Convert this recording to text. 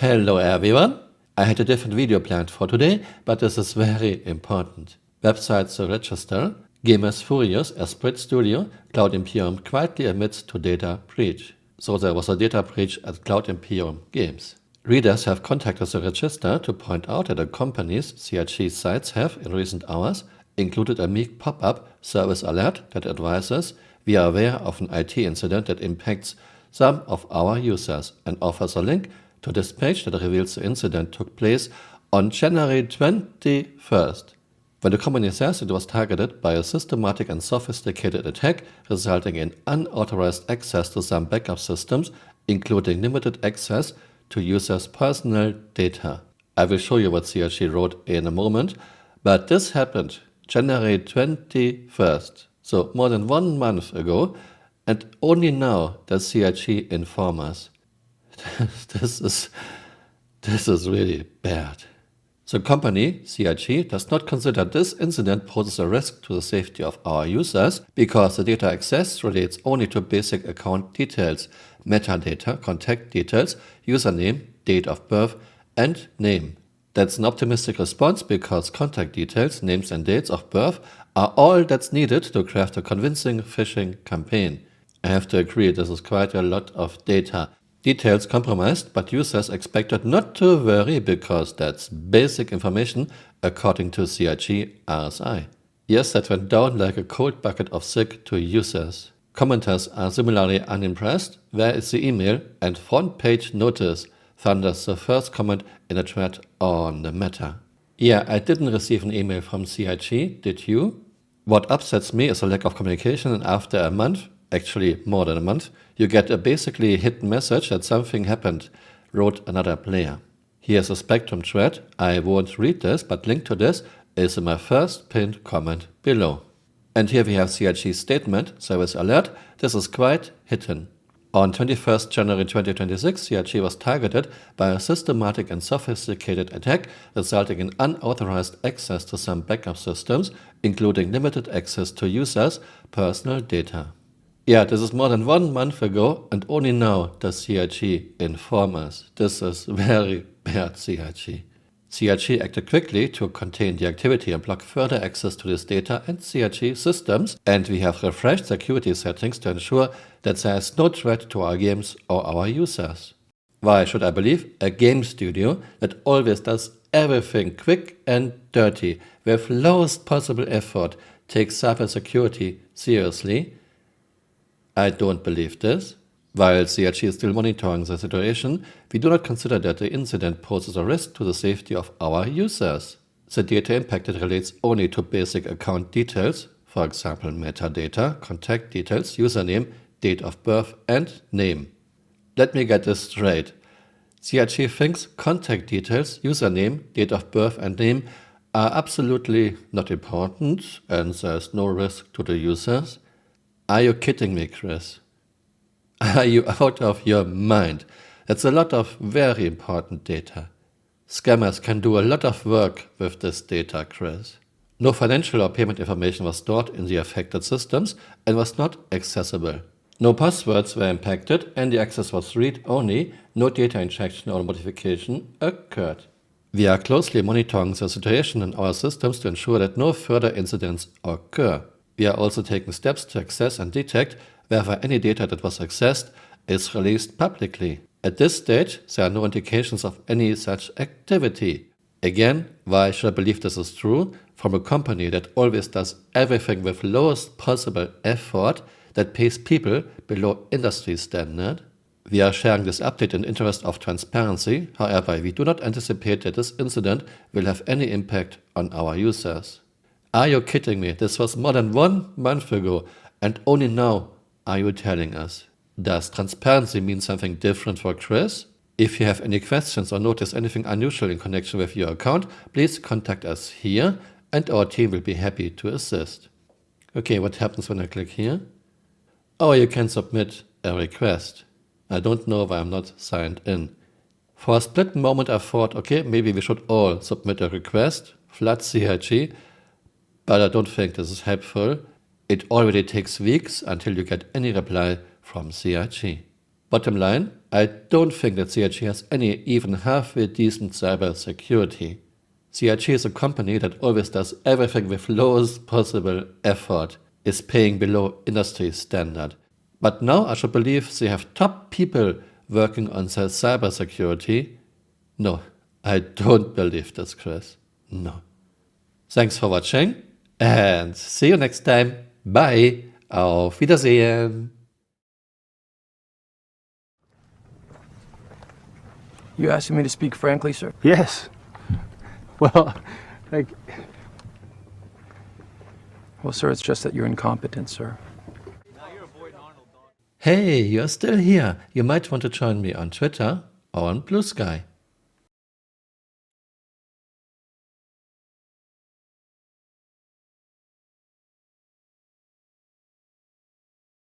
Hello everyone! I had a different video planned for today, but this is very important. Websites register, gamers furious as Sprit Studio, Cloud Imperium quietly admits to data breach. So there was a data breach at Cloud Imperium Games. Readers have contacted the register to point out that the company's CIG sites have, in recent hours, included a meek pop-up service alert that advises we are aware of an IT incident that impacts some of our users and offers a link to this page that reveals the incident took place on January 21st. When the company says it was targeted by a systematic and sophisticated attack resulting in unauthorized access to some backup systems, including limited access to users' personal data. I will show you what CIG wrote in a moment, but this happened January 21st, so more than 1 month ago, and only now does CIG inform us. This is really bad. The company, CIG, does not consider this incident poses a risk to the safety of our users because the data access relates only to basic account details, metadata, contact details, username, date of birth, and name. That's an optimistic response because contact details, names and dates of birth are all that's needed to craft a convincing phishing campaign. I have to agree, this is quite a lot of data. Details compromised, but users expected not to worry because that's basic information according to CIG RSI. Yes, that went down like a cold bucket of sick to users. Commenters are similarly unimpressed. Where is the email? And front page notice thunders the first comment in a thread on the matter. Yeah, I didn't receive an email from CIG, did you? What upsets me is a lack of communication, and after a month, actually more than a month, you get a basically hidden message that something happened, wrote another player. Here's a Spectrum thread. I won't read this, but link to this is in my first pinned comment below. And here we have CIG's statement, service alert. This is quite hidden. On 21st January 2026, CIG was targeted by a systematic and sophisticated attack resulting in unauthorized access to some backup systems, including limited access to users' personal data. Yeah, this is more than 1 month ago, and only now does CIG inform us. This is very bad, CIG. CIG acted quickly to contain the activity and block further access to this data and CIG systems, and we have refreshed security settings to ensure that there is no threat to our games or our users. Why should I believe a game studio that always does everything quick and dirty with lowest possible effort takes cybersecurity seriously? I don't believe this. While CIG is still monitoring the situation, we do not consider that the incident poses a risk to the safety of our users. The data impacted relates only to basic account details, for example metadata, contact details, username, date of birth, and name. Let me get this straight. CIG thinks contact details, username, date of birth, and name are absolutely not important and there's no risk to the users. Are you kidding me, Chris? Are you out of your mind? That's a lot of very important data. Scammers can do a lot of work with this data, Chris. No financial or payment information was stored in the affected systems and was not accessible. No passwords were impacted and the access was read-only. No data injection or modification occurred. We are closely monitoring the situation in our systems to ensure that no further incidents occur. We are also taking steps to access and detect whether any data that was accessed is released publicly. At this stage, there are no indications of any such activity. Again, why should I believe this is true? From a company that always does everything with lowest possible effort, that pays people below industry standard? We are sharing this update in interest of transparency. However, we do not anticipate that this incident will have any impact on our users. Are you kidding me? This was more than 1 month ago, and only now are you telling us? Does transparency mean something different for Chris? If you have any questions or notice anything unusual in connection with your account, please contact us here and our team will be happy to assist. Okay, what happens when I click here? Oh, you can submit a request. I don't know why I'm not signed in. For a split moment I thought, okay, maybe we should all submit a request, flood CIG, but I don't think this is helpful. It already takes weeks until you get any reply from CIG. Bottom line, I don't think that CIG has any even halfway decent cyber security. CIG is a company that always does everything with lowest possible effort, is paying below industry standard. But now I should believe they have top people working on their cyber security. No, I don't believe this, Chris. No. Thanks for watching and see you next time. Bye. Auf Wiedersehen. You asking me to speak frankly, sir? Yes. Well, Well, sir, it's just that you're incompetent, sir. Hey, you're still here. You might want to join me on Twitter or on Blue Sky.